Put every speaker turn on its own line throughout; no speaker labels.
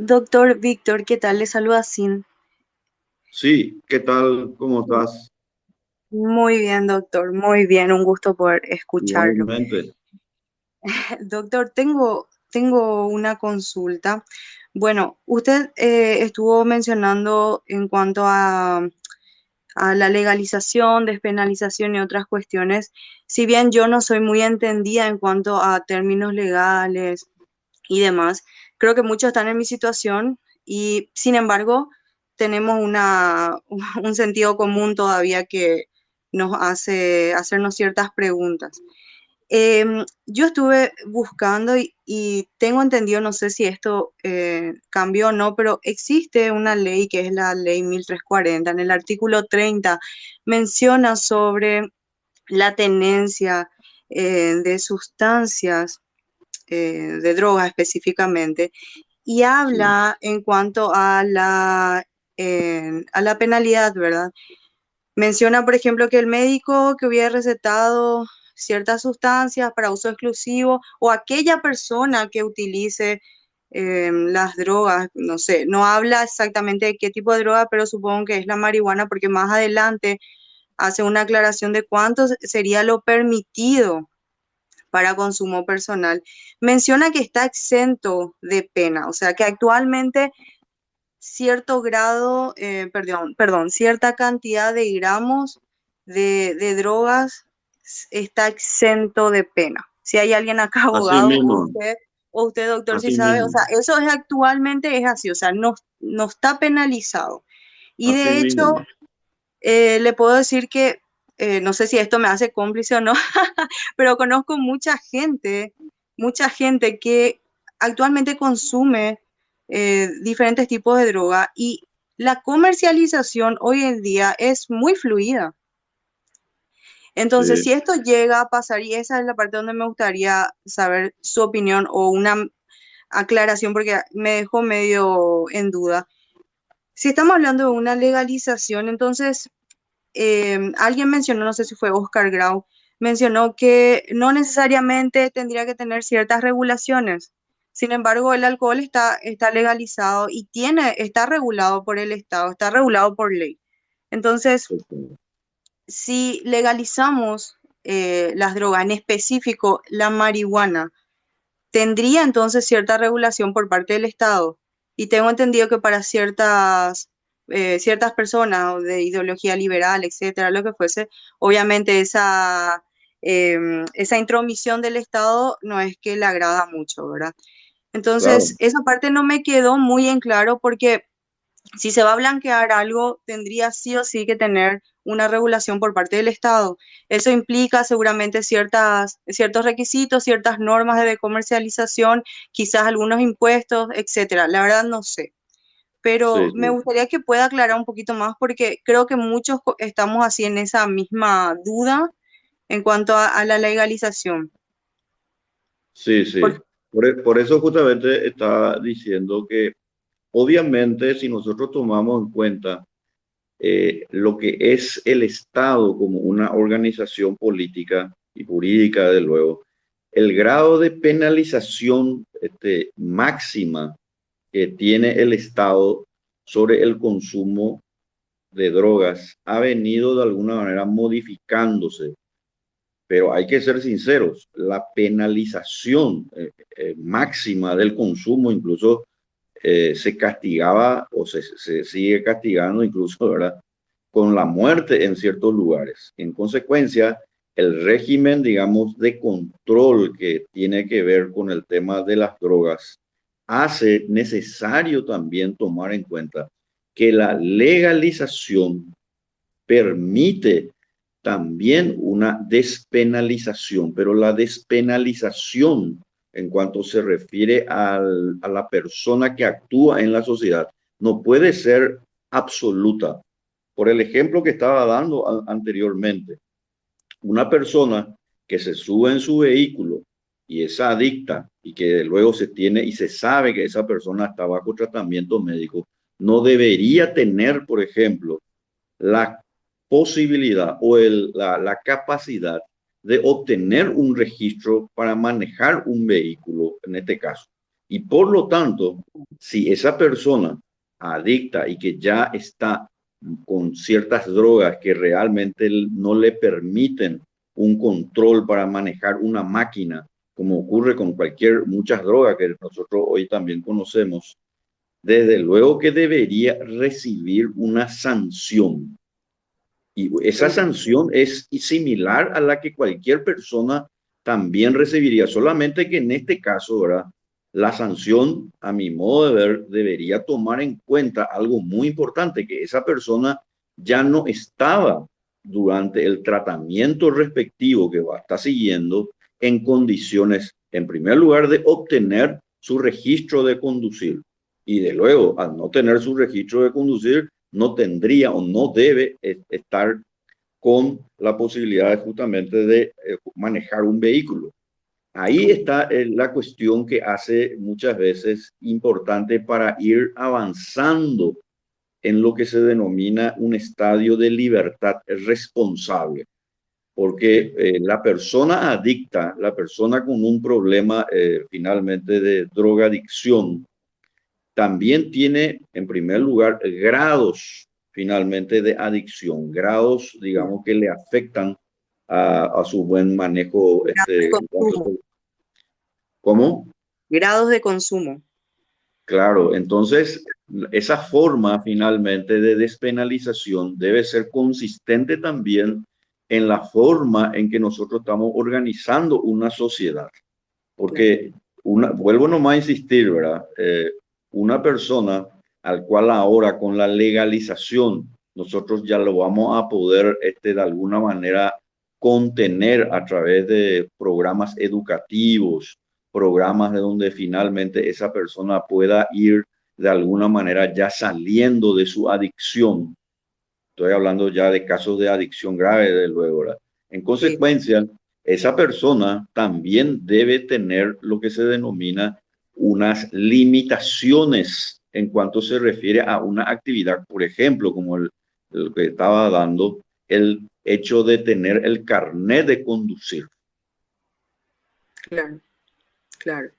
Doctor Víctor, ¿qué tal? Le saluda Sin.
Sí, ¿qué tal? ¿Cómo estás?
Muy bien, doctor, muy bien, un gusto poder escucharlo.
Igualmente.
Doctor, tengo una consulta. Bueno, usted estuvo mencionando en cuanto a la legalización, despenalización y otras cuestiones. Si bien yo no soy muy entendida en cuanto a términos legales y demás. Creo que muchos están en mi situación y sin embargo tenemos un sentido común todavía que nos hace hacernos ciertas preguntas. Yo estuve buscando y tengo entendido, no sé si esto cambió o no, pero existe una ley que es la ley 1340. En el artículo 30 menciona sobre la tenencia de sustancias de droga específicamente, y
Sí,
habla en cuanto a la penalidad, ¿verdad? Menciona, por ejemplo, que el médico que hubiera recetado ciertas sustancias para uso exclusivo o aquella persona que utilice las drogas, no sé, no habla exactamente de qué tipo de droga, pero supongo que es la marihuana porque más adelante hace una aclaración de cuánto sería lo permitido para consumo personal. Menciona que está exento de pena, o sea que actualmente cierto grado, cierta cantidad de gramos de drogas está exento de pena. Si hay alguien acá,
así
abogado,
mismo,
o usted, doctor, si
así
sabe, o
mismo,
sea, eso es actualmente es así, o sea, no, no está penalizado. Y
así
de hecho,
mismo.
le puedo decir que, no sé si esto me hace cómplice o no, pero conozco mucha gente que actualmente consume diferentes tipos de droga y la comercialización hoy en día es muy fluida. Entonces,
Sí,
si esto llega a pasar, y esa es la parte donde me gustaría saber su opinión o una aclaración, porque me dejó medio en duda. Si estamos hablando de una legalización, entonces alguien mencionó, no sé si fue Oscar Grau, mencionó que no necesariamente tendría que tener ciertas regulaciones. Sin embargo, el alcohol está legalizado y está regulado por el Estado, está regulado por ley. Entonces,
perfecto.
si legalizamos las drogas, en específico la marihuana, tendría entonces cierta regulación por parte del Estado. Y tengo entendido que para ciertas personas o de ideología liberal, etcétera, lo que fuese, obviamente esa intromisión del Estado no es que le agrada mucho, ¿verdad? Entonces,
Claro,
esa parte no me quedó muy en claro porque si se va a blanquear algo, tendría sí o sí que tener una regulación por parte del Estado. Eso implica seguramente ciertos requisitos, ciertas normas de comercialización, quizás algunos impuestos, etcétera. La verdad no sé, pero
sí,
me
sí,
gustaría que pueda aclarar un poquito más porque creo que muchos estamos así en esa misma duda en cuanto a la legalización.
sí, sí.
Por-
Por eso justamente estaba diciendo que obviamente si nosotros tomamos en cuenta lo que es el Estado como una organización política y jurídica, de luego, el grado de penalización máxima que tiene el Estado sobre el consumo de drogas ha venido de alguna manera modificándose, pero hay que ser sinceros, la penalización máxima del consumo incluso se castigaba o se sigue castigando incluso, ¿verdad? Con la muerte en ciertos lugares. En consecuencia, el régimen, digamos, de control que tiene que ver con el tema de las drogas hace necesario también tomar en cuenta que la legalización permite también una despenalización, pero la despenalización en cuanto se refiere a la persona que actúa en la sociedad no puede ser absoluta. Por el ejemplo que estaba dando anteriormente, una persona que se sube en su vehículo y es adicta y que luego se tiene y se sabe que esa persona está bajo tratamiento médico, no debería tener, por ejemplo, la posibilidad o la capacidad de obtener un registro para manejar un vehículo, en este caso. Y por lo tanto, si esa persona adicta y que ya está con ciertas drogas que realmente no le permiten un control para manejar una máquina, como ocurre con muchas drogas que nosotros hoy también conocemos, desde luego que debería recibir una sanción. Y esa
Sí,
sanción es similar a la que cualquier persona también recibiría, solamente que en este caso, ¿verdad? La sanción, a mi modo de ver, debería tomar en cuenta algo muy importante, que esa persona ya no estaba durante el tratamiento respectivo que va a estar siguiendo en condiciones, en primer lugar, de obtener su registro de conducir. Y de luego, al no tener su registro de conducir, no tendría o no debe estar con la posibilidad justamente de manejar un vehículo. Ahí
sí,
está la cuestión que hace muchas veces importante para ir avanzando en lo que se denomina un estadio de libertad responsable, porque la persona adicta, la persona con un problema finalmente de drogadicción, también tiene, en primer lugar, grados finalmente de adicción, grados,
sí.
digamos, que le afectan a su buen manejo.
Grados de consumo,
¿Cómo?
grados de consumo.
Claro, entonces esa forma finalmente de despenalización debe ser consistente también en la forma en que nosotros estamos organizando una sociedad.
Claro,
Porque vuelvo nomás a insistir, ¿verdad? Una persona al cual ahora con la legalización nosotros ya lo vamos a poder de alguna manera contener a través de programas educativos, programas de donde finalmente esa persona pueda ir de alguna manera ya saliendo de su adicción. Estoy hablando ya de casos de adicción grave, de luego, ¿verdad? En
sí,
consecuencia, esa persona también debe tener lo que se denomina unas limitaciones en cuanto se refiere a una actividad, por ejemplo, como el que estaba dando, el hecho de tener el carnet de conducir.
claro, claro.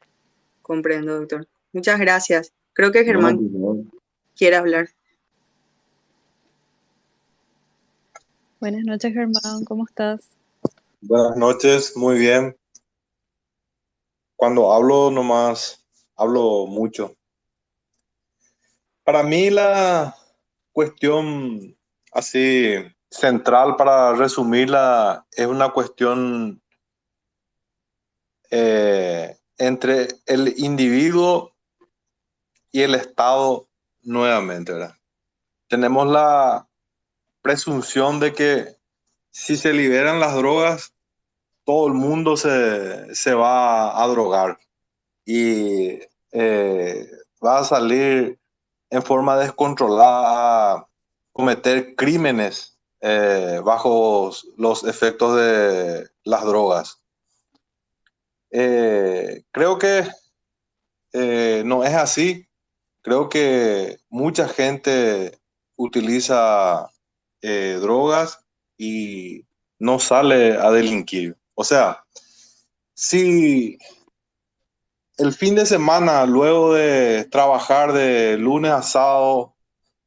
Comprendo, doctor. Muchas gracias. Creo que
No,
Germán
no.
quiere hablar.
Buenas noches, Germán, ¿cómo estás?
Buenas noches, muy bien. Cuando hablo nomás, hablo mucho. Para mí la cuestión así central para resumirla es una cuestión entre el individuo y el Estado nuevamente, ¿verdad? Tenemos la presunción de que si se liberan las drogas, todo el mundo se va a drogar y eh, va a salir en forma descontrolada a cometer crímenes bajo los efectos de las drogas. Creo que no es así. Creo que mucha gente utiliza drogas y no sale a delinquir. O sea, si el fin de semana, luego de trabajar de lunes a sábado,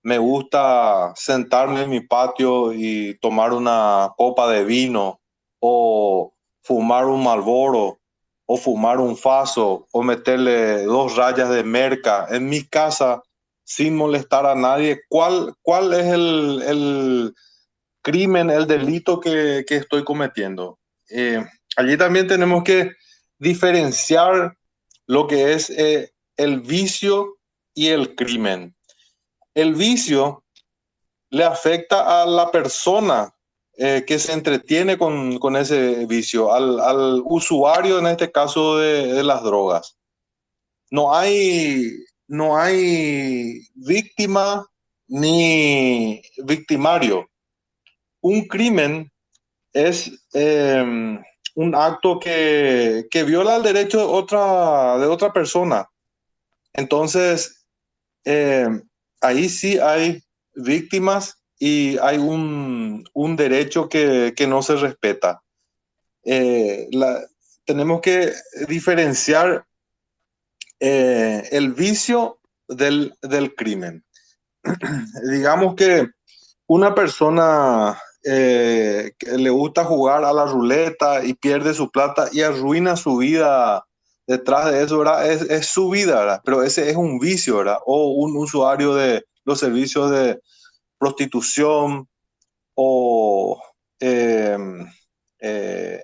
me gusta sentarme en mi patio y tomar una copa de vino o fumar un Marlboro o fumar un Faso o meterle 2 rayas de merca en mi casa sin molestar a nadie. ¿Cuál es el crimen, el delito que estoy cometiendo? Allí también tenemos que diferenciar lo que es el vicio y el crimen. El vicio le afecta a la persona que se entretiene con ese vicio, al usuario en este caso de las drogas. No hay víctima ni victimario. Un crimen es un acto que viola el derecho de otra persona. Entonces, eh, ahí sí hay víctimas y hay un derecho que no se respeta. Eh, la- Tenemos que diferenciar el vicio del crimen. Digamos que una persona que le gusta jugar a la ruleta y pierde su plata y arruina su vida detrás de eso, ¿verdad? Es su vida, ¿verdad? Pero ese es un vicio, ¿verdad? O un usuario de los servicios de prostitución o, eh, eh,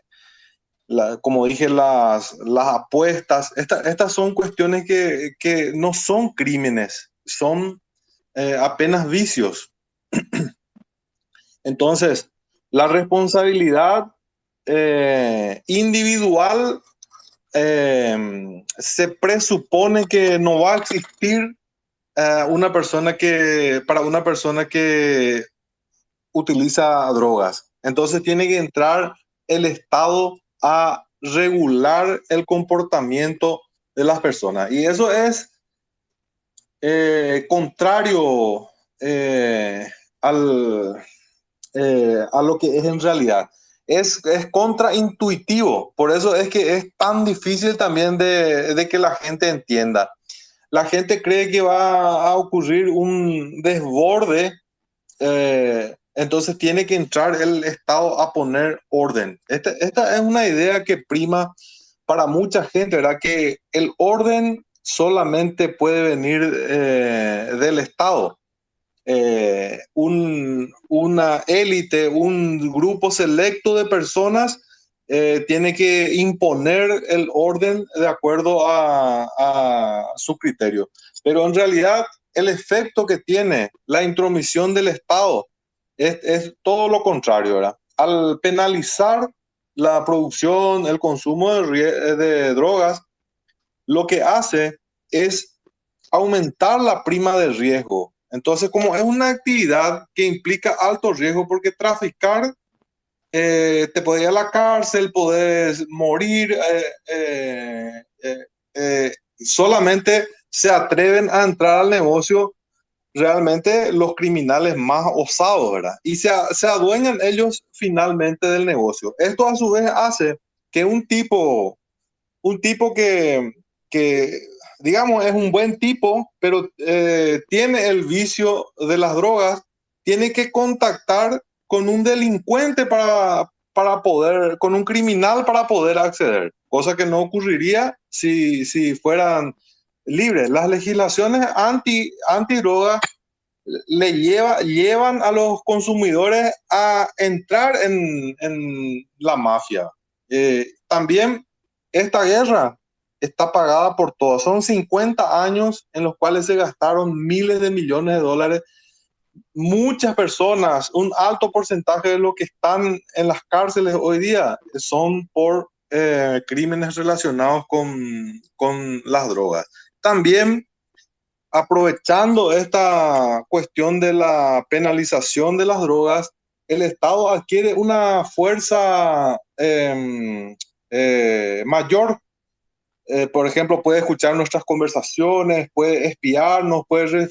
como dije, las apuestas. Estas son cuestiones que no son crímenes, son apenas vicios. Entonces, la responsabilidad individual se presupone que no va a existir para una persona que utiliza drogas. Entonces tiene que entrar el Estado a regular el comportamiento de las personas. Y eso es contrario eh, al, a lo que es en realidad. Es contraintuitivo, por eso es que es tan difícil también de que la gente entienda. La gente cree que va a ocurrir un desborde, entonces tiene que entrar el Estado a poner orden. Esta es una idea que prima para mucha gente, ¿verdad? Que el orden solamente puede venir del Estado. Una élite, un grupo selecto de personas tiene que imponer el orden de acuerdo a su criterio. Pero en realidad el efecto que tiene la intromisión del Estado es todo lo contrario, ¿verdad? Al penalizar la producción, el consumo de drogas, lo que hace es aumentar la prima de riesgo. Entonces, como es una actividad que implica alto riesgo, porque traficar te puede ir a la cárcel, puedes morir, solamente se atreven a entrar al negocio realmente los criminales más osados, ¿verdad? Y se adueñan ellos finalmente del negocio. Esto a su vez hace que un tipo que, digamos, es un buen tipo, pero tiene el vicio de las drogas, tiene que contactar con un delincuente para poder, con un criminal para poder acceder, cosa que no ocurriría si fueran libres. Las legislaciones antidrogas llevan a los consumidores a entrar en la mafia. También esta guerra está pagada por todos. Son 50 años en los cuales se gastaron miles de millones de dólares. Muchas personas, un alto porcentaje de los que están en las cárceles hoy día son por crímenes relacionados con las drogas. También, aprovechando esta cuestión de la penalización de las drogas, el Estado adquiere una fuerza mayor. Por ejemplo, puede escuchar nuestras conversaciones, puede espiarnos, puede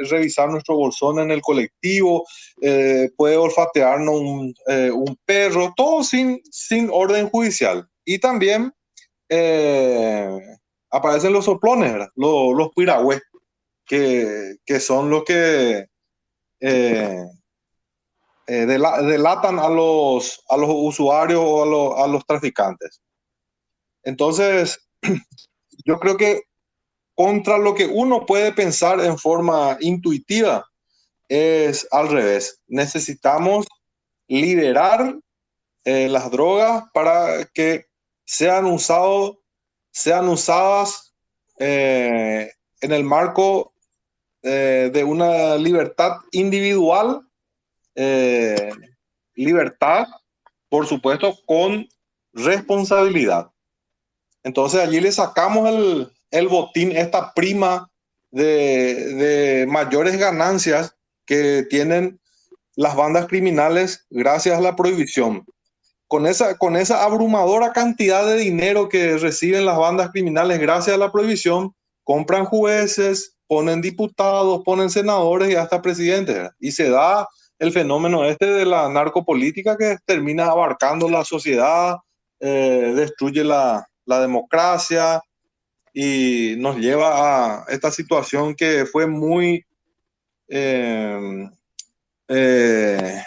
revisar nuestro bolsón en el colectivo, puede olfatearnos un perro, todo sin orden judicial. Y también aparecen los soplones, ¿verdad? Los piragües, que son los que delatan a los usuarios o a los traficantes. Entonces, yo creo que contra lo que uno puede pensar en forma intuitiva es al revés. Necesitamos liberar las drogas para que sean usadas en el marco de una libertad individual, libertad, por supuesto, con responsabilidad. Entonces allí le sacamos el botín, esta prima de mayores ganancias que tienen las bandas criminales gracias a la prohibición. Con esa abrumadora cantidad de dinero que reciben las bandas criminales gracias a la prohibición, compran jueces, ponen diputados, ponen senadores y hasta presidentes, ¿verdad? Y se da el fenómeno este de la narcopolítica que termina abarcando la sociedad, destruye la democracia y nos lleva a esta situación que fue muy, eh, eh,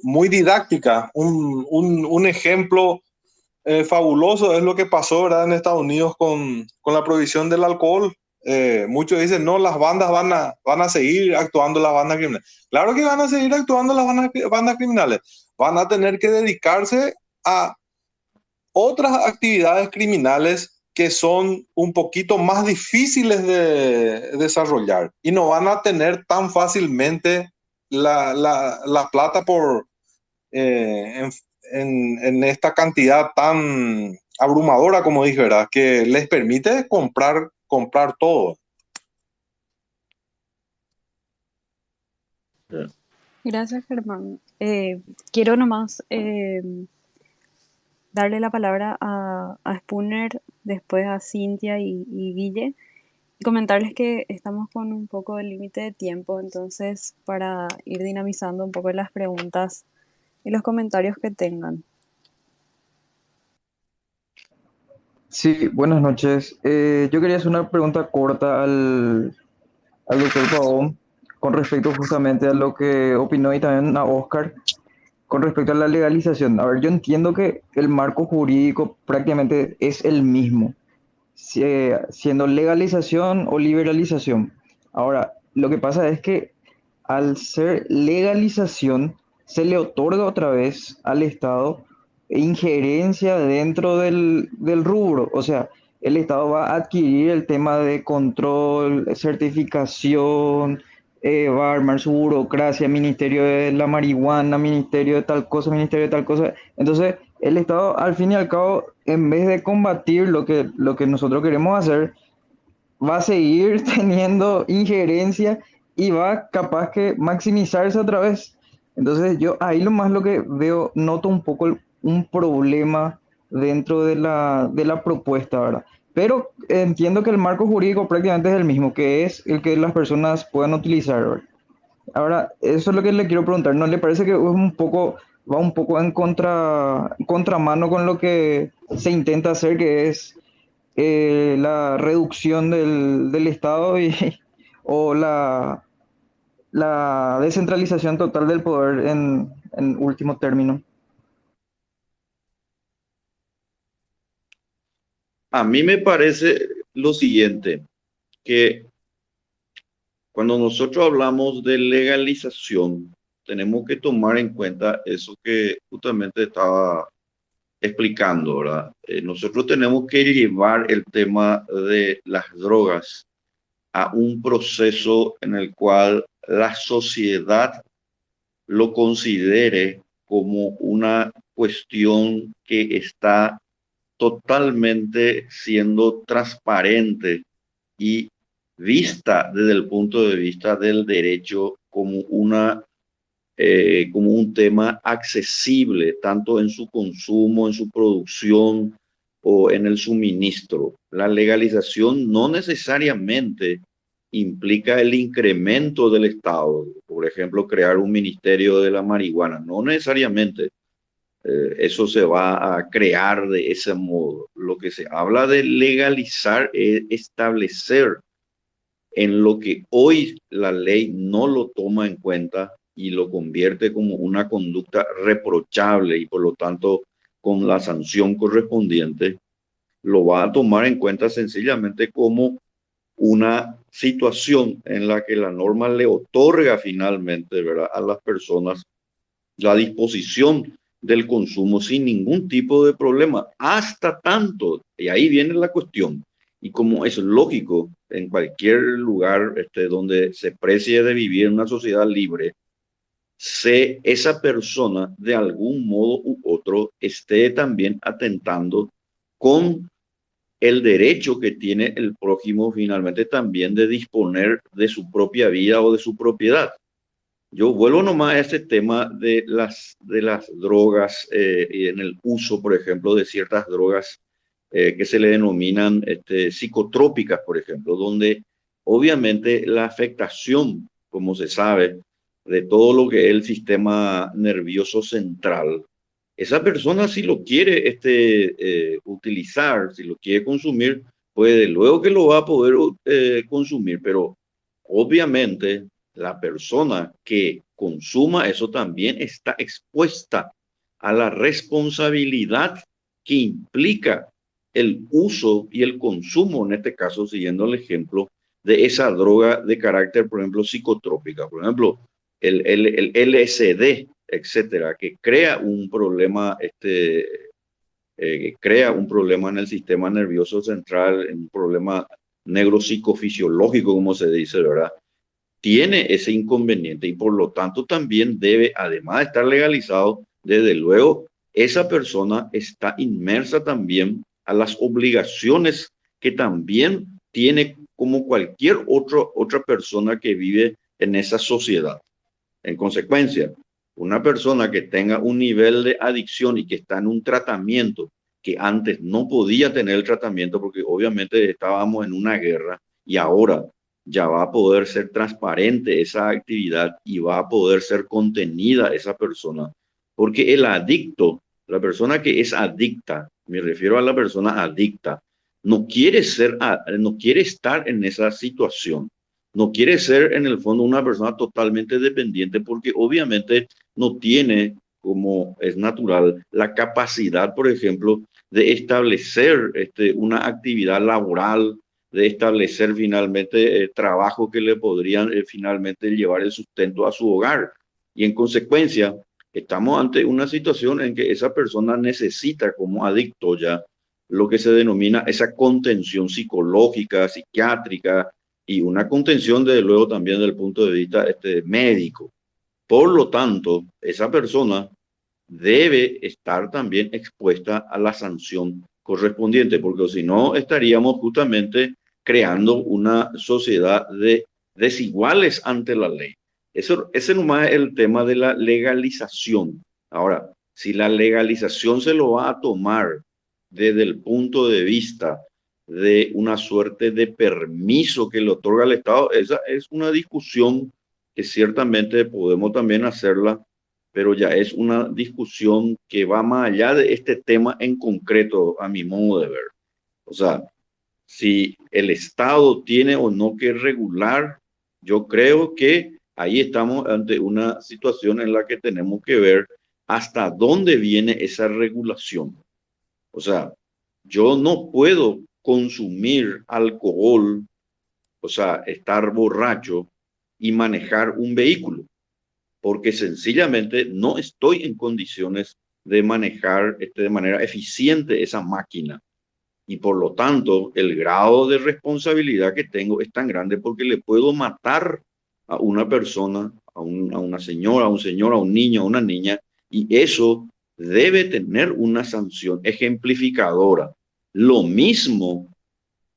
muy didáctica. Un ejemplo fabuloso es lo que pasó, ¿verdad?, en Estados Unidos con la prohibición del alcohol. Muchos dicen, no, las bandas van a seguir actuando, las bandas criminales. Claro que van a seguir actuando las bandas criminales. Van a tener que dedicarse a otras actividades criminales que son un poquito más difíciles de desarrollar y no van a tener tan fácilmente la plata por, en esta cantidad tan abrumadora, como dije, ¿verdad? Que les permite comprar todo.
Gracias, Germán. Quiero nomás darle la palabra a Spooner, después a Cintia y Guille, y comentarles que estamos con un poco de límite de tiempo, entonces para ir dinamizando un poco las preguntas y los comentarios que tengan.
Sí, buenas noches. Yo quería hacer una pregunta corta al doctor Pavón con respecto justamente a lo que opinó y también a Oscar con respecto a la legalización. A ver, yo entiendo que el marco jurídico prácticamente es el mismo, siendo legalización o liberalización. Ahora, lo que pasa es que al ser legalización, se le otorga otra vez al Estado injerencia dentro del rubro. O sea, el Estado va a adquirir el tema de control, certificación, va a armar su burocracia, ministerio de la marihuana, ministerio de tal cosa, ministerio de tal cosa. Entonces, el Estado, al fin y al cabo, en vez de combatir lo que nosotros queremos hacer, va a seguir teniendo injerencia y va capaz que maximizarse otra vez. Entonces yo ahí lo más lo que veo, noto un poco un problema dentro de la propuesta, ¿verdad? Pero entiendo que el marco jurídico prácticamente es el mismo, que es el que las personas puedan utilizar, ¿verdad? Ahora, eso es lo que le quiero preguntar. ¿No le parece que es un poco, va un poco en contramano con lo que se intenta hacer, que es la reducción del Estado y, o la descentralización total del poder en último término?
A mí me parece lo siguiente, que cuando nosotros hablamos de legalización, tenemos que tomar en cuenta eso que justamente estaba explicando, ¿verdad? Nosotros tenemos que llevar el tema de las drogas a un proceso en el cual la sociedad lo considere como una cuestión que está totalmente siendo transparente y vista desde el punto de vista del derecho como como un tema accesible, tanto en su consumo, en su producción o en el suministro. La legalización no necesariamente implica el incremento del Estado, por ejemplo, crear un ministerio de la marihuana, no necesariamente. Eso se va a crear de ese modo. Lo que se habla de legalizar es establecer en lo que hoy la ley no lo toma en cuenta y lo convierte como una conducta reprochable y por lo tanto con la sanción correspondiente, lo va a tomar en cuenta sencillamente como una situación en la que la norma le otorga finalmente, ¿verdad?, a las personas la disposición del consumo sin ningún tipo de problema, hasta tanto, y ahí viene la cuestión, y como es lógico en cualquier lugar donde se precie de vivir en una sociedad libre, esa persona de algún modo u otro esté también atentando con el derecho que tiene el prójimo finalmente también de disponer de su propia vida o de su propiedad. Yo vuelvo nomás a este tema de las drogas y en el uso, por ejemplo, de ciertas drogas que se le denominan psicotrópicas, por ejemplo, donde obviamente la afectación, como se sabe, de todo lo que es el sistema nervioso central, esa persona si lo quiere utilizar, si lo quiere consumir, puede, luego que lo va a poder consumir, pero obviamente la persona que consuma eso también está expuesta a la responsabilidad que implica el uso y el consumo, en este caso, siguiendo el ejemplo, de esa droga de carácter, por ejemplo, psicotrópica, por ejemplo, el LSD, etcétera, que crea un problema crea un problema en el sistema nervioso central, un problema neuropsicofisiológico, como se dice, ¿verdad? Tiene ese inconveniente y por lo tanto también debe, además de estar legalizado, desde luego, esa persona está inmersa también a las obligaciones que también tiene como cualquier otra persona que vive en esa sociedad. En consecuencia, una persona que tenga un nivel de adicción y que está en un tratamiento que antes no podía tener el tratamiento porque obviamente estábamos en una guerra y ahora ya va a poder ser transparente esa actividad y va a poder ser contenida esa persona. Porque el adicto, la persona que es adicta, me refiero a la persona adicta, no quiere estar en esa situación, no quiere ser en el fondo una persona totalmente dependiente porque obviamente no tiene, como es natural, la capacidad, por ejemplo, de establecer una actividad laboral, de establecer finalmente trabajo que le podrían finalmente llevar el sustento a su hogar. Y en consecuencia, estamos ante una situación en que esa persona necesita como adicto ya lo que se denomina esa contención psicológica, psiquiátrica, y una contención, desde luego, también desde el punto de vista médico. Por lo tanto, esa persona debe estar también expuesta a la sanción correspondiente, porque si no estaríamos justamente creando una sociedad de desiguales ante la ley. Ese nomás es el tema de la legalización. Ahora, si la legalización se lo va a tomar desde el punto de vista de una suerte de permiso que le otorga el Estado, esa es una discusión que ciertamente podemos también hacerla, pero ya es una discusión que va más allá de este tema en concreto, a mi modo de ver. O sea, si el Estado tiene o no que regular, yo creo que ahí estamos ante una situación en la que tenemos que ver hasta dónde viene esa regulación. O sea, yo no puedo consumir alcohol, o sea, estar borracho y manejar un vehículo, porque sencillamente no estoy en condiciones de manejar de manera eficiente esa máquina. Y por lo tanto, el grado de responsabilidad que tengo es tan grande porque le puedo matar a una persona, a una señora, a un señor, a un niño, a una niña, y eso debe tener una sanción ejemplificadora. Lo mismo,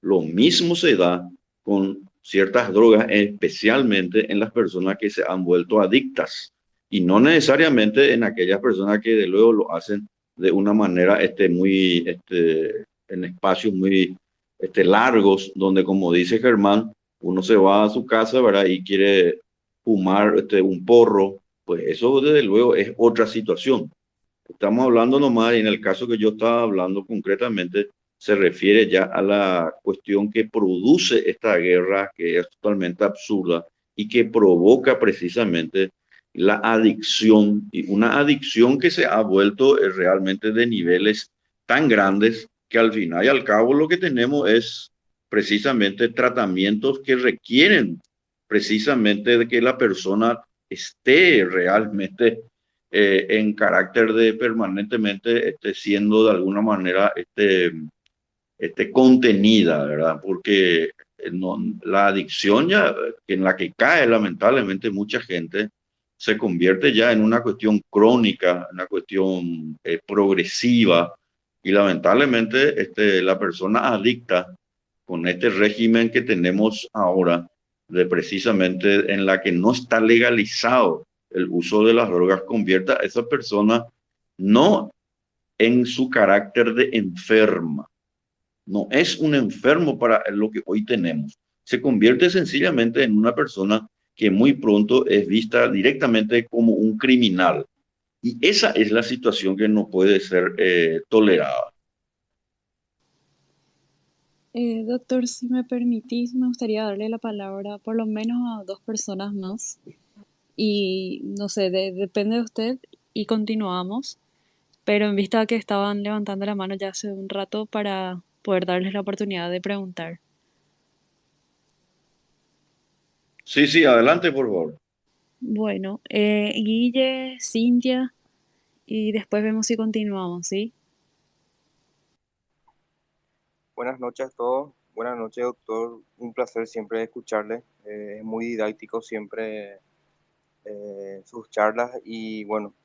lo mismo se da con ciertas drogas, especialmente en las personas que se han vuelto adictas y no necesariamente en aquellas personas que de luego lo hacen de una manera muy en espacios muy largos, donde como dice Germán, uno se va a su casa, ¿verdad? Y quiere fumar un porro, pues eso desde luego es otra situación. Estamos hablando nomás, y en el caso que yo estaba hablando concretamente, se refiere ya a la cuestión que produce esta guerra, que es totalmente absurda y que provoca precisamente la adicción, y una adicción que se ha vuelto realmente de niveles tan grandes que al final y al cabo lo que tenemos es precisamente tratamientos que requieren precisamente de que la persona esté realmente en carácter de permanentemente siendo de alguna manera contenida, ¿verdad? Porque no, la adicción ya en la que cae lamentablemente mucha gente se convierte ya en una cuestión crónica, una cuestión progresiva y lamentablemente la persona adicta con este régimen que tenemos ahora de precisamente en la que no está legalizado el uso de las drogas convierta a esa persona no en su carácter de enferma, no es un enfermo para lo que hoy tenemos. Se convierte sencillamente en una persona que muy pronto es vista directamente como un criminal. Y esa es la situación que no puede ser tolerada.
Doctor, si me permitís, me gustaría darle la palabra por lo menos a dos personas más. Y no sé, depende de usted y continuamos. Pero en vista que estaban levantando la mano ya hace un rato para poder darles la oportunidad de preguntar.
Sí, sí, adelante, por favor.
Bueno, Guille, Cintia, y después vemos si continuamos, ¿sí?
Buenas noches a todos. Buenas noches, doctor. Un placer siempre escucharle. Es muy didáctico siempre sus charlas. Y bueno,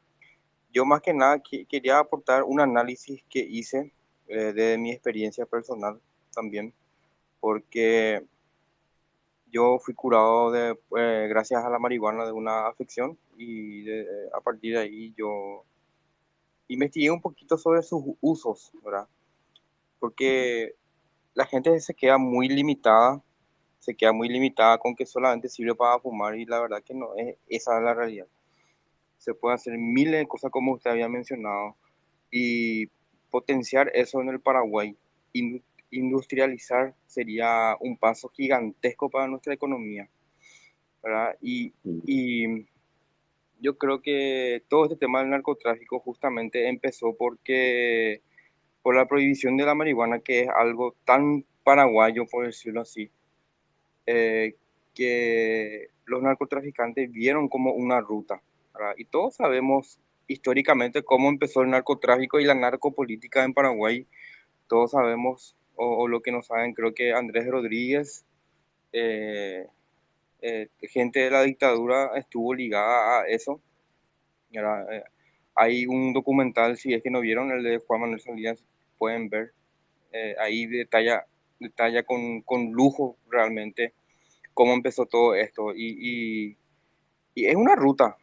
yo más que nada quería aportar un análisis que hice de mi experiencia personal también, porque yo fui curado gracias a la marihuana de una afección y a partir de ahí yo investigué un poquito sobre sus usos, ¿verdad? Porque la gente se queda muy limitada con que solamente sirve para fumar y la verdad que no es esa la realidad. Se puede hacer miles de cosas como usted había mencionado y potenciar eso en el Paraguay, industrializar sería un paso gigantesco para nuestra economía, ¿verdad? Y yo creo que todo este tema del narcotráfico justamente empezó por la prohibición de la marihuana, que es algo tan paraguayo, por decirlo así, eh, que los narcotraficantes vieron como una ruta, ¿verdad? Y todos sabemos históricamente cómo empezó el narcotráfico y la narcopolítica en Paraguay. Todos sabemos, o lo que no saben, creo que Andrés Rodríguez, eh, gente de la dictadura estuvo ligada a eso, ¿verdad? Hay un documental, si es que no vieron, el de Juan Manuel Salinas, pueden ver. Ahí detalla con lujo realmente cómo empezó todo esto. Y es una ruta.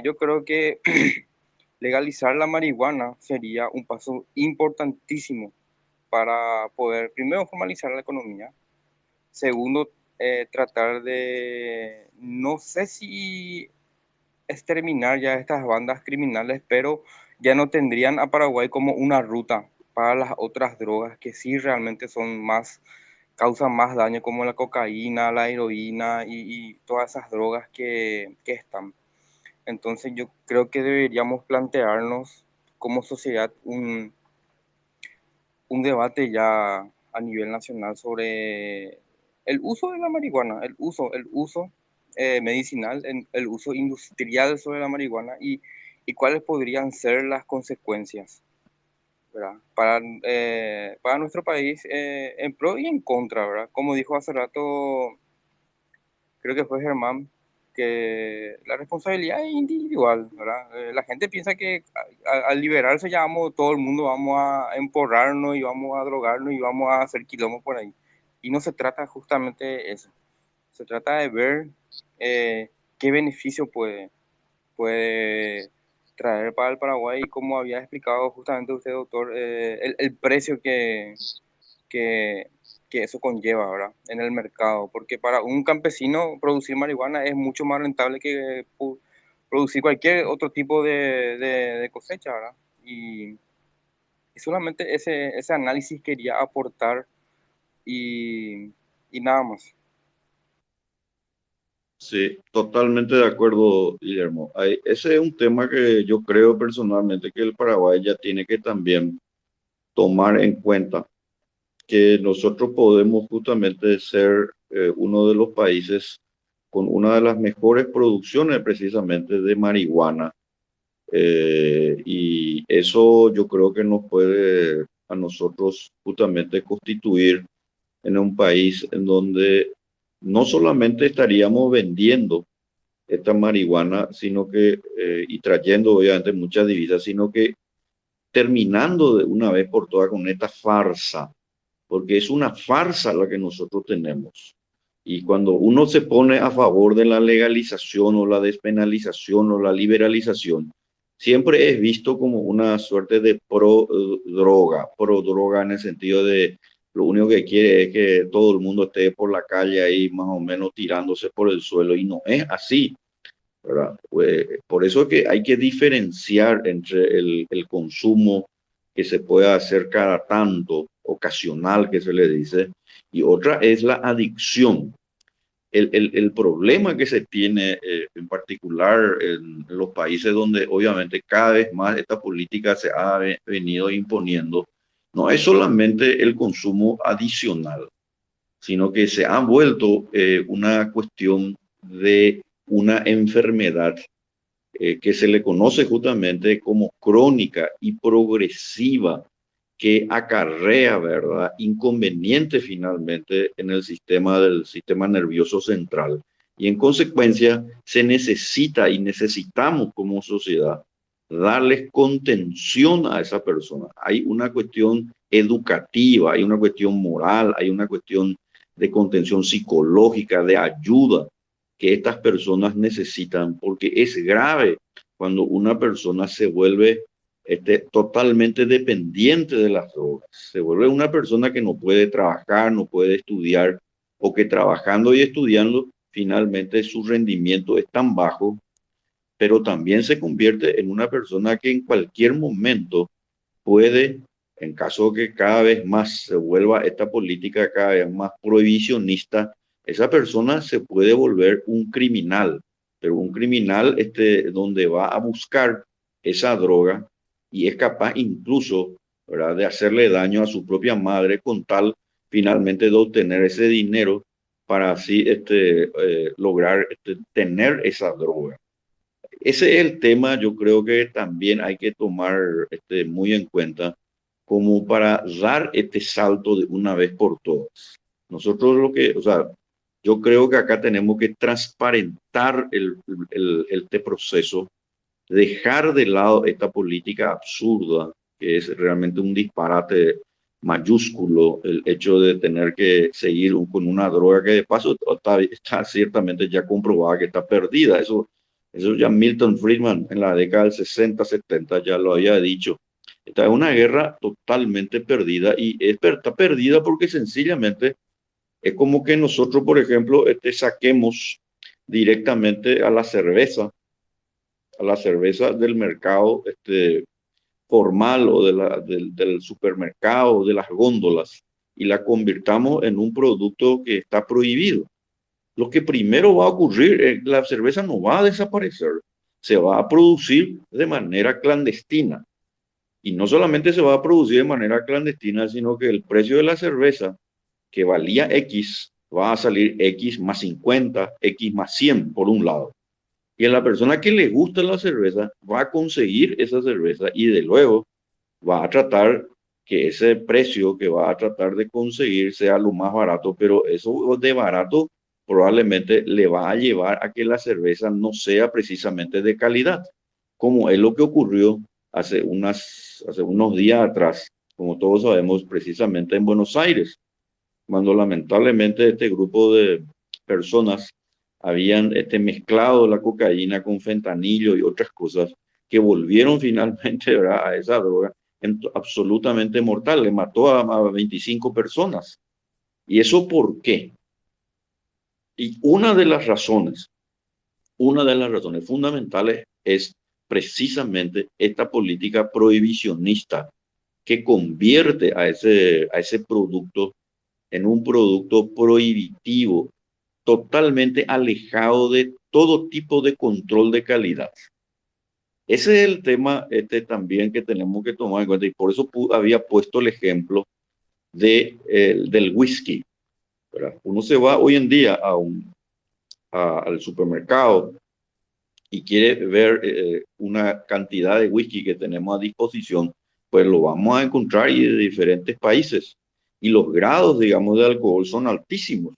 Yo creo que legalizar la marihuana sería un paso importantísimo para poder, primero, formalizar la economía. Segundo, tratar de, no sé si exterminar ya estas bandas criminales, pero ya no tendrían a Paraguay como una ruta para las otras drogas que sí realmente son más, causan más daño, como la cocaína, la heroína y todas esas drogas que están. Entonces yo creo que deberíamos plantearnos como sociedad un debate ya a nivel nacional sobre el uso de la marihuana, el uso medicinal, el uso industrial sobre la marihuana y cuáles podrían ser las consecuencias, ¿verdad? Para nuestro país, en pro y en contra, ¿verdad? Como dijo hace rato, creo que fue Germán, que la responsabilidad es individual, ¿verdad? La gente piensa que al liberarse ya vamos, todo el mundo vamos a emporrarnos y vamos a drogarnos y vamos a hacer quilombo por ahí. Y no se trata justamente de eso. Se trata de ver qué beneficio puede traer para el Paraguay y como había explicado justamente usted, doctor, el precio que, que eso conlleva, ¿verdad? En el mercado, porque para un campesino producir marihuana es mucho más rentable que producir cualquier otro tipo de cosecha, ¿verdad? Y solamente ese análisis quería aportar y, y nada más.
Sí, totalmente de acuerdo, Guillermo. Ese es un tema que yo creo personalmente que el Paraguay ya tiene que también tomar en cuenta, que nosotros podemos justamente ser uno de los países con una de las mejores producciones precisamente de marihuana. Y eso yo creo que nos puede a nosotros justamente constituir en un país en donde no solamente estaríamos vendiendo esta marihuana, sino que, y trayendo obviamente muchas divisas, sino que terminando de una vez por todas con esta farsa, porque es una farsa la que nosotros tenemos. Y cuando uno se pone a favor de la legalización o la despenalización o la liberalización, siempre es visto como una suerte de pro droga en el sentido de lo único que quiere es que todo el mundo esté por la calle ahí más o menos tirándose por el suelo y no es así, ¿verdad? Pues, por eso es que hay que diferenciar entre el consumo que se puede hacer cada tanto, ocasional que se le dice, y otra es la adicción. El problema que se tiene en particular en los países donde obviamente cada vez más esta política se ha venido imponiendo, no es solamente el consumo adicional, sino que se ha vuelto una cuestión de una enfermedad que se le conoce justamente como crónica y progresiva, que acarrea, ¿verdad?, inconvenientes finalmente en el sistema del sistema nervioso central. Y en consecuencia se necesita y necesitamos como sociedad darles contención a esa persona. Hay una cuestión educativa, hay una cuestión moral, hay una cuestión de contención psicológica, de ayuda que estas personas necesitan, porque es grave cuando una persona se vuelve totalmente dependiente de las drogas. Se vuelve una persona que no puede trabajar, no puede estudiar, o que trabajando y estudiando, finalmente su rendimiento es tan bajo, pero también se convierte en una persona que en cualquier momento puede, en caso que cada vez más se vuelva esta política cada vez más prohibicionista, esa persona se puede volver un criminal, pero un criminal donde va a buscar esa droga y es capaz incluso, ¿verdad?, de hacerle daño a su propia madre con tal finalmente de obtener ese dinero para así lograr tener esa droga. Ese es el tema, yo creo que también hay que tomar muy en cuenta como para dar este salto de una vez por todas. Nosotros o sea, yo creo que acá tenemos que transparentar este proceso, dejar de lado esta política absurda, que es realmente un disparate mayúsculo, el hecho de tener que seguir con una droga que de paso está ciertamente ya comprobada que está perdida. Eso ya Milton Friedman en la década del 60, 70 ya lo había dicho. Esta es una guerra totalmente perdida y está perdida porque sencillamente es como que nosotros, por ejemplo, saquemos directamente a la cerveza del mercado formal o del supermercado, de las góndolas, y la convirtamos en un producto que está prohibido. Lo que primero va a ocurrir es que la cerveza no va a desaparecer, se va a producir de manera clandestina. Y no solamente se va a producir de manera clandestina, sino que el precio de la cerveza, que valía X, va a salir X más 50, X más 100 por un lado. Y a la persona que le gusta la cerveza va a conseguir esa cerveza y de luego va a tratar que ese precio que va a tratar de conseguir sea lo más barato, pero eso de barato probablemente le va a llevar a que la cerveza no sea precisamente de calidad, como es lo que ocurrió hace unos días atrás, como todos sabemos, precisamente en Buenos Aires, cuando lamentablemente este grupo de personas habían mezclado la cocaína con fentanilo y otras cosas que volvieron finalmente, ¿verdad?, a esa droga absolutamente mortal. Le mató a 25 personas. ¿Y eso por qué? Y una de las razones fundamentales es precisamente esta política prohibicionista que convierte a ese producto en un producto prohibitivo, totalmente alejado de todo tipo de control de calidad. Ese es el tema también que tenemos que tomar en cuenta y por eso había puesto el ejemplo del whisky, ¿verdad? Uno se va hoy en día al supermercado y quiere ver una cantidad de whisky que tenemos a disposición, pues lo vamos a encontrar y de diferentes países. Y los grados, digamos, de alcohol son altísimos,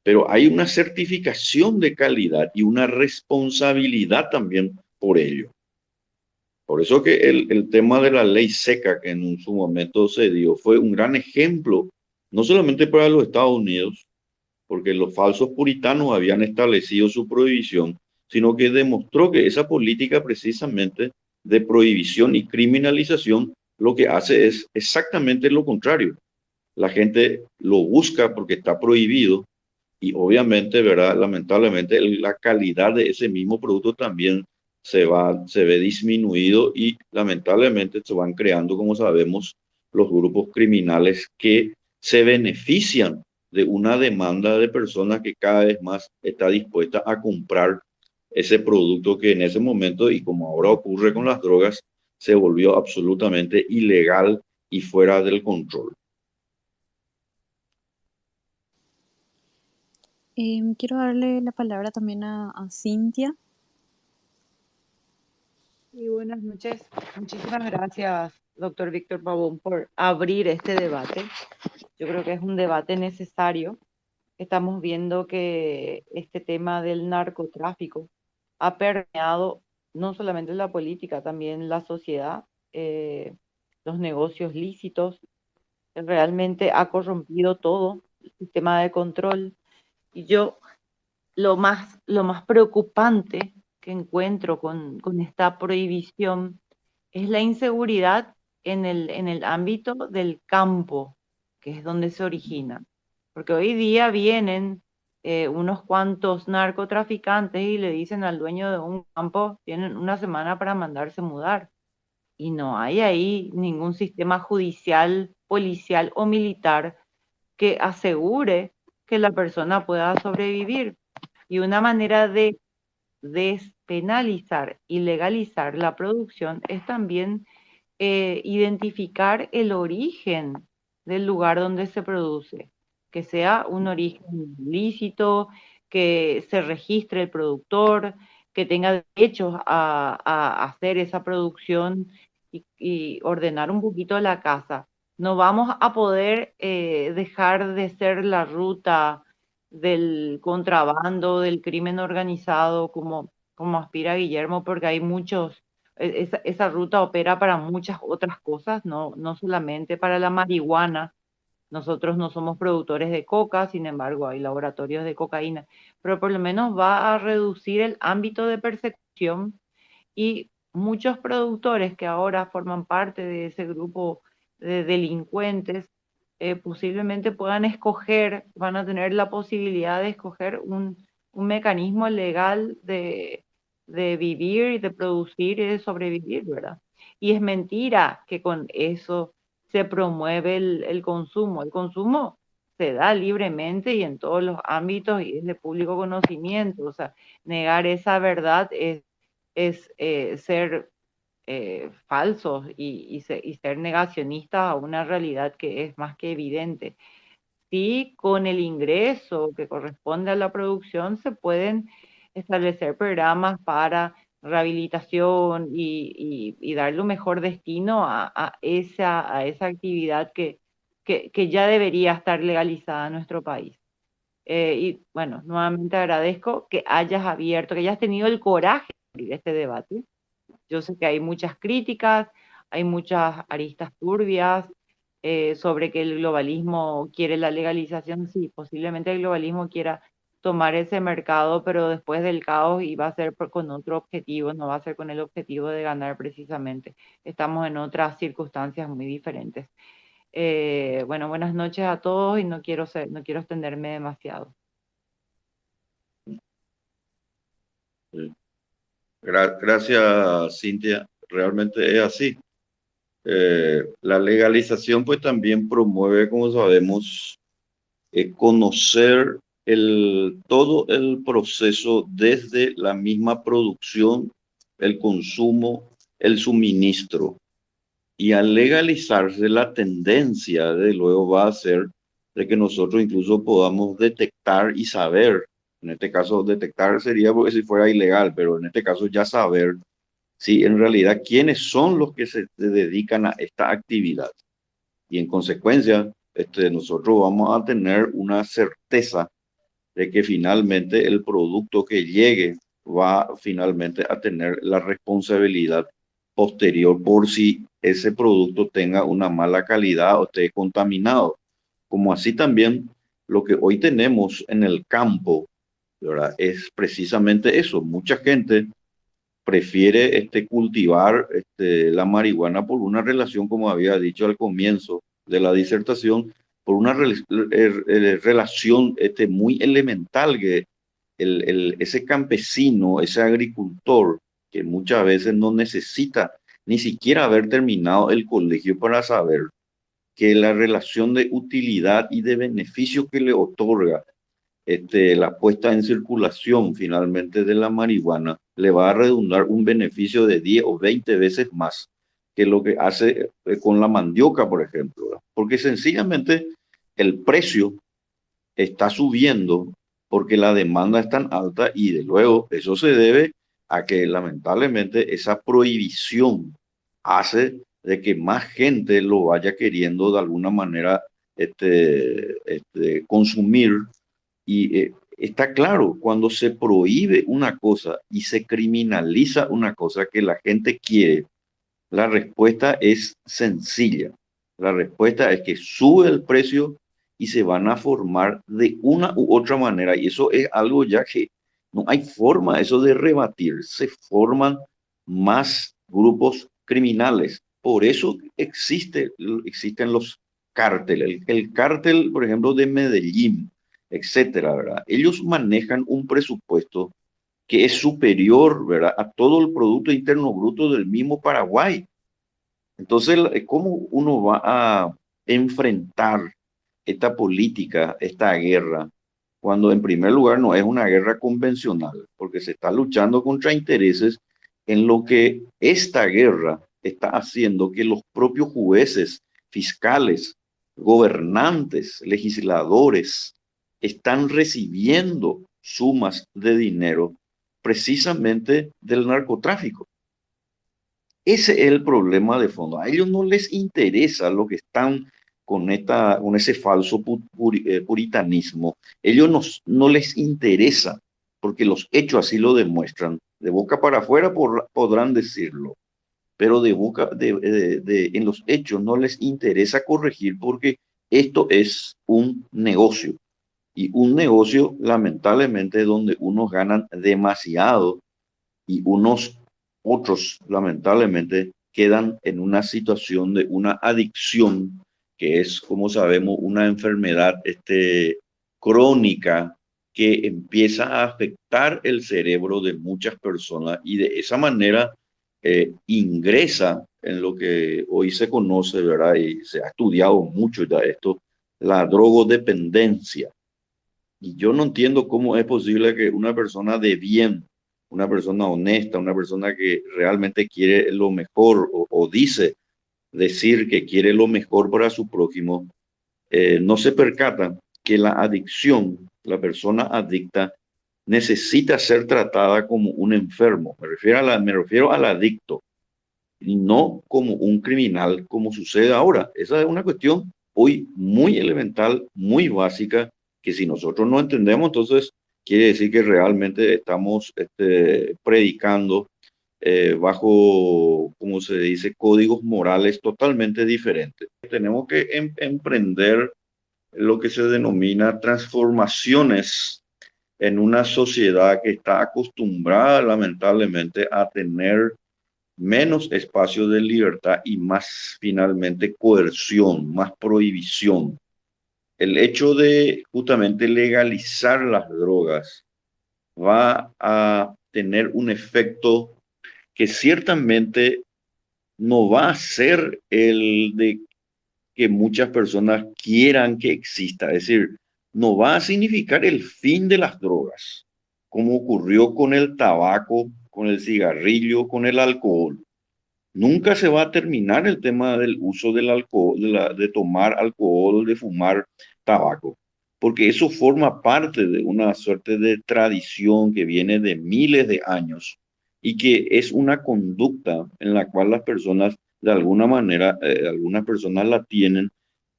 pero hay una certificación de calidad y una responsabilidad también por ello. Por eso que el tema de la ley seca que en su momento se dio fue un gran ejemplo, no solamente para los Estados Unidos, porque los falsos puritanos habían establecido su prohibición, sino que demostró que esa política precisamente de prohibición y criminalización lo que hace es exactamente lo contrario. La gente lo busca porque está prohibido y obviamente, ¿verdad?, lamentablemente la calidad de ese mismo producto también se ve disminuido y lamentablemente se van creando, como sabemos, los grupos criminales que se benefician de una demanda de personas que cada vez más está dispuesta a comprar ese producto que en ese momento, y como ahora ocurre con las drogas, se volvió absolutamente ilegal y fuera del control.
Quiero darle la palabra también a Cintia.
Y buenas noches. Muchísimas gracias, doctor Víctor Pavón, por abrir este debate. Yo creo que es un debate necesario. Estamos viendo que este tema del narcotráfico ha permeado no solamente la política, también la sociedad, los negocios lícitos. Realmente ha corrompido todo el sistema de control. Y yo lo más preocupante que encuentro con esta prohibición es la inseguridad en el ámbito del campo, que es donde se origina. Porque hoy día vienen unos cuantos narcotraficantes y le dicen al dueño de un campo, tienen una semana para mandarse mudar. Y no hay ahí ningún sistema judicial, policial o militar que asegure que la persona pueda sobrevivir. Y una manera de despenalizar y legalizar la producción es también identificar el origen del lugar donde se produce, que sea un origen lícito, que se registre el productor, que tenga derechos a hacer esa producción y ordenar un poquito la casa. No vamos a poder dejar de ser la ruta del contrabando, del crimen organizado, como aspira Guillermo, porque hay muchos, esa ruta opera para muchas otras cosas, no solamente para la marihuana. Nosotros no somos productores de coca, sin embargo hay laboratorios de cocaína, pero por lo menos va a reducir el ámbito de persecución y muchos productores que ahora forman parte de ese grupo de delincuentes posiblemente puedan escoger, van a tener la posibilidad de escoger un mecanismo legal de vivir y de producir y de sobrevivir, ¿verdad? Y es mentira que con eso se promueve el consumo. El consumo se da libremente y en todos los ámbitos y es de público conocimiento. O sea, negar esa verdad es ser falsos y ser negacionistas a una realidad que es más que evidente. Sí, con el ingreso que corresponde a la producción se pueden establecer programas para rehabilitación y darle un mejor destino a esa actividad que ya debería estar legalizada en nuestro país. Y bueno, nuevamente agradezco que hayas abierto, que hayas tenido el coraje de abrir este debate. Yo sé que hay muchas críticas, hay muchas aristas turbias sobre que el globalismo quiere la legalización. Sí, posiblemente el globalismo quiera tomar ese mercado, pero después del caos y va a ser con otro objetivo, no va a ser con el objetivo de ganar precisamente. Estamos en otras circunstancias muy diferentes. Bueno, buenas noches a todos y no quiero extenderme demasiado.
Gracias, Cintia. Realmente es así. La legalización pues también promueve, como sabemos, conocer todo el proceso desde la misma producción, el consumo, el suministro. Y al legalizarse, la tendencia de luego va a ser de que nosotros incluso podamos detectar y saber, en este caso detectar sería porque si fuera ilegal, pero en este caso ya saber si en realidad quiénes son los que se dedican a esta actividad. Y en consecuencia, nosotros vamos a tener una certeza de que finalmente el producto que llegue va finalmente a tener la responsabilidad posterior por si ese producto tenga una mala calidad o esté contaminado. Como así también lo que hoy tenemos en el campo, ¿verdad? Es precisamente eso. Mucha gente prefiere cultivar la marihuana por una relación, como había dicho al comienzo de la disertación, por una relación muy elemental que ese campesino, ese agricultor, que muchas veces no necesita ni siquiera haber terminado el colegio para saber que la relación de utilidad y de beneficio que le otorga la puesta en circulación finalmente de la marihuana le va a redundar un beneficio de 10 o 20 veces más que lo que hace con la mandioca, por ejemplo, ¿verdad? Porque sencillamente el precio está subiendo porque la demanda es tan alta y de luego eso se debe a que lamentablemente esa prohibición hace de que más gente lo vaya queriendo de alguna manera consumir y está claro, cuando se prohíbe una cosa y se criminaliza una cosa que la gente quiere, la respuesta es sencilla. La respuesta es que sube el precio y se van a formar de una u otra manera. Y eso es algo ya que no hay forma eso de rebatir. Se forman más grupos criminales. Por eso existen los cárteles. El cártel, por ejemplo, de Medellín, etcétera, ¿verdad? Ellos manejan un presupuesto que es superior, ¿verdad?, a todo el Producto Interno Bruto del mismo Paraguay. Entonces, ¿cómo uno va a enfrentar esta política, esta guerra, cuando en primer lugar no es una guerra convencional, porque se está luchando contra intereses en lo que esta guerra está haciendo que los propios jueces, fiscales, gobernantes, legisladores, están recibiendo sumas de dinero precisamente del narcotráfico? Ese es el problema de fondo. A ellos no les interesa lo que están con ese falso puritanismo. Ellos no les interesa, porque los hechos así lo demuestran. De boca para afuera podrán decirlo, pero en los hechos no les interesa corregir porque esto es un negocio. Y un negocio, lamentablemente, donde unos ganan demasiado y unos otros, lamentablemente, quedan en una situación de una adicción, que es, como sabemos, una enfermedad crónica que empieza a afectar el cerebro de muchas personas y de esa manera ingresa en lo que hoy se conoce, ¿verdad? Y se ha estudiado mucho ya esto, la drogodependencia. Y yo no entiendo cómo es posible que una persona de bien, una persona honesta, una persona que realmente quiere lo mejor o dice decir que quiere lo mejor para su prójimo, no se percata que la adicción, la persona adicta, necesita ser tratada como un enfermo. Me refiero al adicto y no como un criminal como sucede ahora. Esa es una cuestión hoy muy elemental, muy básica, que si nosotros no entendemos, entonces quiere decir que realmente estamos predicando bajo, como se dice, códigos morales totalmente diferentes. Tenemos que emprender lo que se denomina transformaciones en una sociedad que está acostumbrada lamentablemente a tener menos espacio de libertad y más finalmente coerción, más prohibición. El hecho de justamente legalizar las drogas va a tener un efecto que ciertamente no va a ser el de que muchas personas quieran que exista. Es decir, no va a significar el fin de las drogas, como ocurrió con el tabaco, con el cigarrillo, con el alcohol. Nunca se va a terminar el tema del uso del alcohol, de tomar alcohol, de fumar tabaco, porque eso forma parte de una suerte de tradición que viene de miles de años y que es una conducta en la cual las personas, de alguna manera, algunas personas la tienen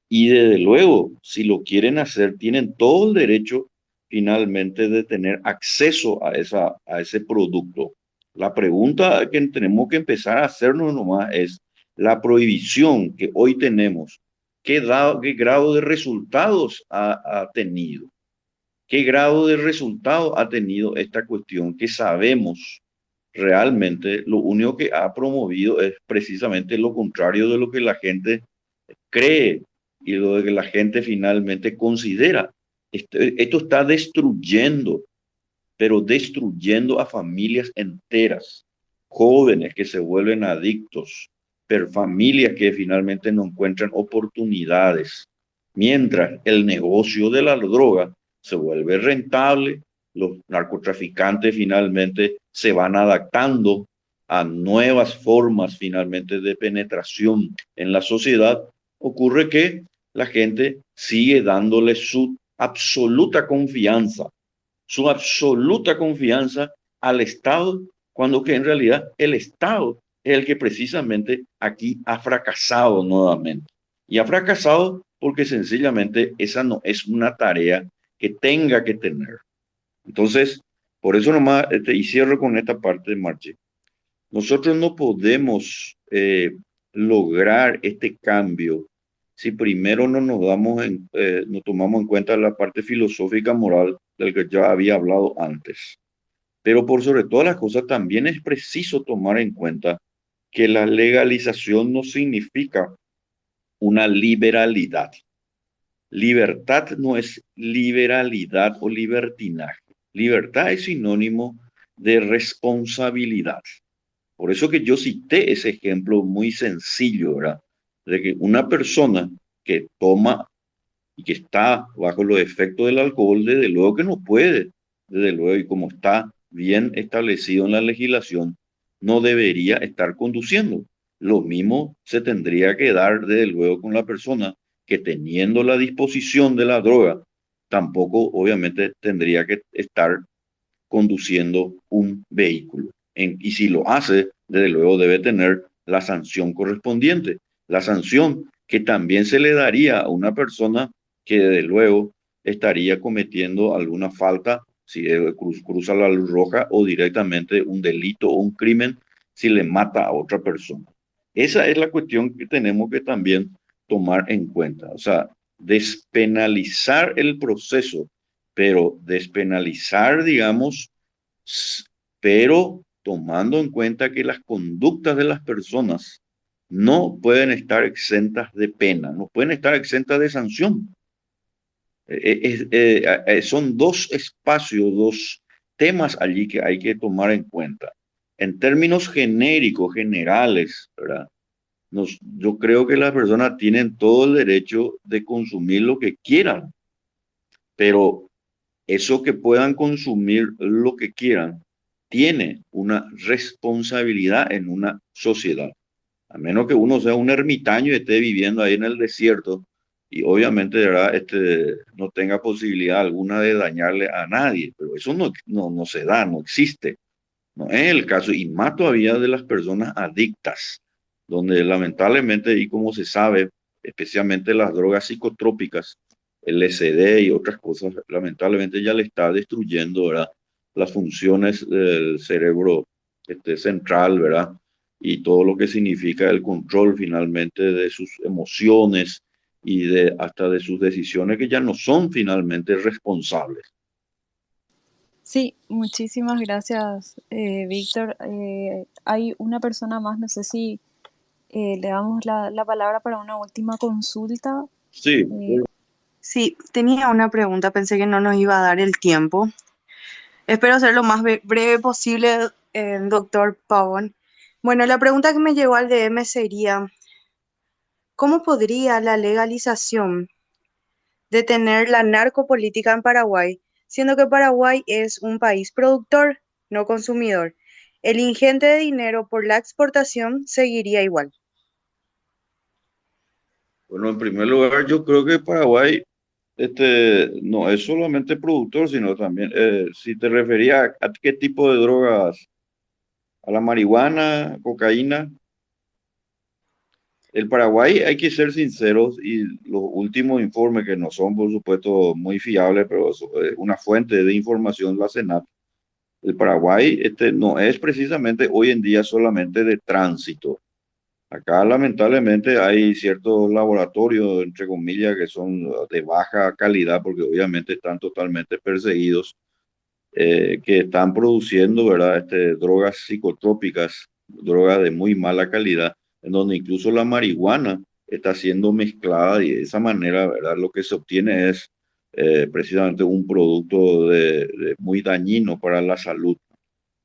y desde luego, si lo quieren hacer, tienen todo el derecho finalmente de tener acceso a ese producto. La pregunta que tenemos que empezar a hacernos nomás es la prohibición que hoy tenemos. ¿Qué grado de resultados ha tenido? ¿Qué grado de resultado ha tenido esta cuestión que sabemos realmente lo único que ha promovido es precisamente lo contrario de lo que la gente cree y lo que la gente finalmente considera? Esto está destruyendo, pero destruyendo a familias enteras, jóvenes que se vuelven adictos, pero familias que finalmente no encuentran oportunidades, mientras el negocio de la droga se vuelve rentable, los narcotraficantes finalmente se van adaptando a nuevas formas finalmente de penetración en la sociedad, ocurre que la gente sigue dándole su absoluta confianza al Estado, cuando que en realidad el Estado es el que precisamente aquí ha fracasado nuevamente. Y ha fracasado porque sencillamente esa no es una tarea que tenga que tener. Entonces, por eso nomás, y cierro con esta parte de Marche. Nosotros no podemos lograr este cambio si primero no no tomamos en cuenta la parte filosófica moral del que ya había hablado antes. Pero por sobre todas las cosas también es preciso tomar en cuenta que la legalización no significa una liberalidad. Libertad no es liberalidad o libertinaje. Libertad es sinónimo de responsabilidad. Por eso que yo cité ese ejemplo muy sencillo, ¿verdad? De que una persona que toma y que está bajo los efectos del alcohol, desde luego que no puede, desde luego, y como está bien establecido en la legislación, no debería estar conduciendo. Lo mismo se tendría que dar, desde luego, con la persona que teniendo la disposición de la droga, tampoco obviamente tendría que estar conduciendo un vehículo. Y si lo hace, desde luego debe tener la sanción correspondiente. La sanción que también se le daría a una persona que desde luego estaría cometiendo alguna falta, si cruza la luz roja, o directamente un delito o un crimen si le mata a otra persona. Esa es la cuestión que tenemos que también tomar en cuenta. O sea, despenalizar el proceso, pero despenalizar, digamos, pero tomando en cuenta que las conductas de las personas no pueden estar exentas de pena, no pueden estar exentas de sanción. Son dos espacios, dos temas allí que hay que tomar en cuenta. En términos genéricos, generales, ¿verdad? Yo creo que las personas tienen todo el derecho de consumir lo que quieran, pero eso que puedan consumir lo que quieran tiene una responsabilidad en una sociedad. A menos que uno sea un ermitaño y esté viviendo ahí en el desierto y obviamente, ¿verdad? No tenga posibilidad alguna de dañarle a nadie, pero eso no se da, no existe. No es el caso, y más todavía de las personas adictas, donde lamentablemente, y como se sabe, especialmente las drogas psicotrópicas, el LSD y otras cosas, lamentablemente ya le está destruyendo, ¿verdad? Las funciones del cerebro central, ¿verdad? Y todo lo que significa el control finalmente de sus emociones y hasta de sus decisiones que ya no son finalmente responsables.
Sí, muchísimas gracias, Víctor. Hay una persona más, no sé si le damos la palabra para una última consulta.
Sí,
Sí, tenía una pregunta, pensé que no nos iba a dar el tiempo. Espero ser lo más breve posible, doctor Pavón. Bueno, la pregunta que me llegó al DM sería, ¿cómo podría la legalización detener la narcopolítica en Paraguay, siendo que Paraguay es un país productor, no consumidor? El ingente de dinero por la exportación seguiría igual.
bueno, en primer lugar, yo creo que Paraguay no es solamente productor, sino también, si te refería a qué tipo de drogas, a la marihuana, cocaína, el Paraguay, hay que ser sinceros, y los últimos informes, que no son por supuesto muy fiables, pero es una fuente de información, la CENAP, el Paraguay no es precisamente hoy en día solamente de tránsito. Acá lamentablemente hay ciertos laboratorios, entre comillas, que son de baja calidad porque obviamente están totalmente perseguidos, que están produciendo, ¿verdad? Drogas psicotrópicas, drogas de muy mala calidad, en donde incluso la marihuana está siendo mezclada, y de esa manera, ¿verdad? Lo que se obtiene es precisamente un producto muy dañino para la salud.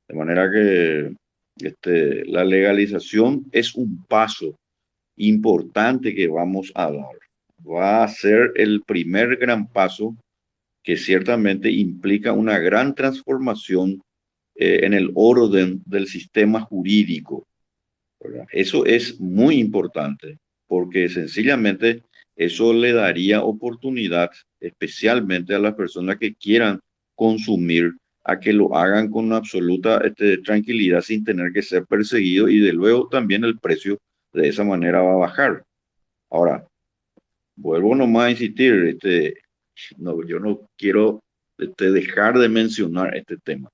De manera que La legalización es un paso importante que vamos a dar. Va a ser el primer gran paso que ciertamente implica una gran transformación en el orden del sistema jurídico, ¿verdad? Eso es muy importante porque sencillamente eso le daría oportunidad, especialmente a las personas que quieran consumir, a que lo hagan con absoluta tranquilidad sin tener que ser perseguido y de luego también el precio de esa manera va a bajar. Ahora, vuelvo nomás a insistir, no, yo no quiero dejar de mencionar este tema.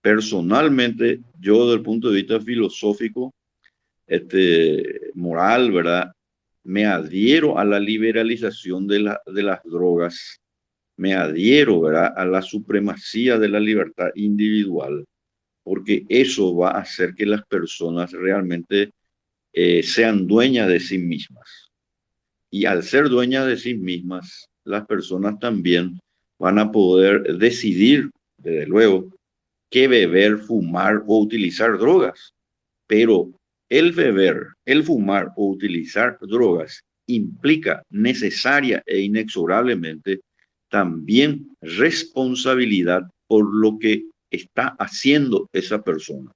Personalmente, yo desde el punto de vista filosófico, moral, ¿verdad? Me adhiero a la liberalización de las drogas, me adhiero, ¿verdad? A la supremacía de la libertad individual, porque eso va a hacer que las personas realmente sean dueñas de sí mismas. Y al ser dueñas de sí mismas, las personas también van a poder decidir, desde luego, qué beber, fumar o utilizar drogas. Pero el beber, el fumar o utilizar drogas implica necesaria e inexorablemente también responsabilidad por lo que está haciendo esa persona.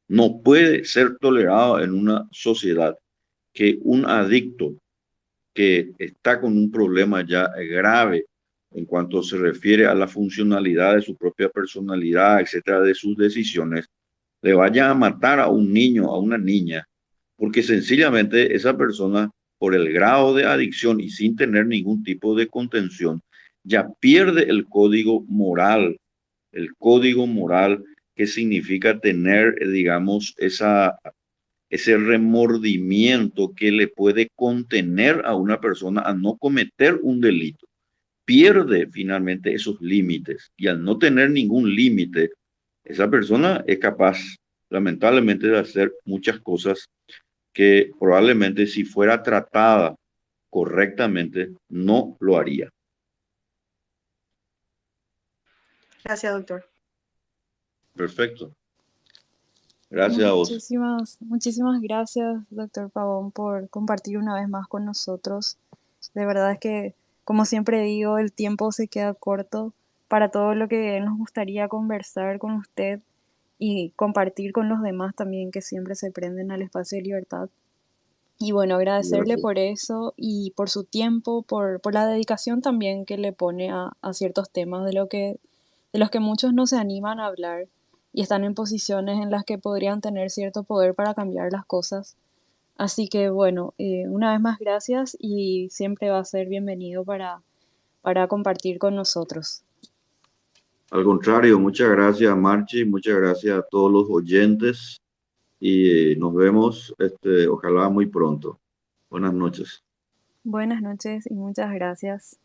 No puede ser tolerado en una sociedad que un adicto que está con un problema ya grave en cuanto se refiere a la funcionalidad de su propia personalidad, etcétera, de sus decisiones, le vaya a matar a un niño, a una niña, porque sencillamente esa persona, por el grado de adicción y sin tener ningún tipo de contención, ya pierde el código moral que significa tener, digamos, ese remordimiento que le puede contener a una persona a no cometer un delito. Pierde finalmente esos límites y al no tener ningún límite, esa persona es capaz, lamentablemente, de hacer muchas cosas que probablemente si fuera tratada correctamente no lo haría.
Gracias, doctor.
Perfecto. Gracias a vos.
Muchísimas gracias, doctor Pavón, por compartir una vez más con nosotros. De verdad es que, como siempre digo, el tiempo se queda corto para todo lo que nos gustaría conversar con usted y compartir con los demás también que siempre se prenden al espacio de libertad. Y bueno, agradecerle
Gracias.
por eso y por su tiempo, por la dedicación también que le pone a ciertos temas de los que muchos no se animan a hablar y están en posiciones en las que podrían tener cierto poder para cambiar las cosas. Así que bueno, una vez más gracias y siempre va a ser bienvenido para compartir con nosotros.
Al contrario, muchas gracias, Marchi, muchas gracias a todos los oyentes y nos vemos, ojalá muy pronto. Buenas noches.
Buenas noches y muchas gracias.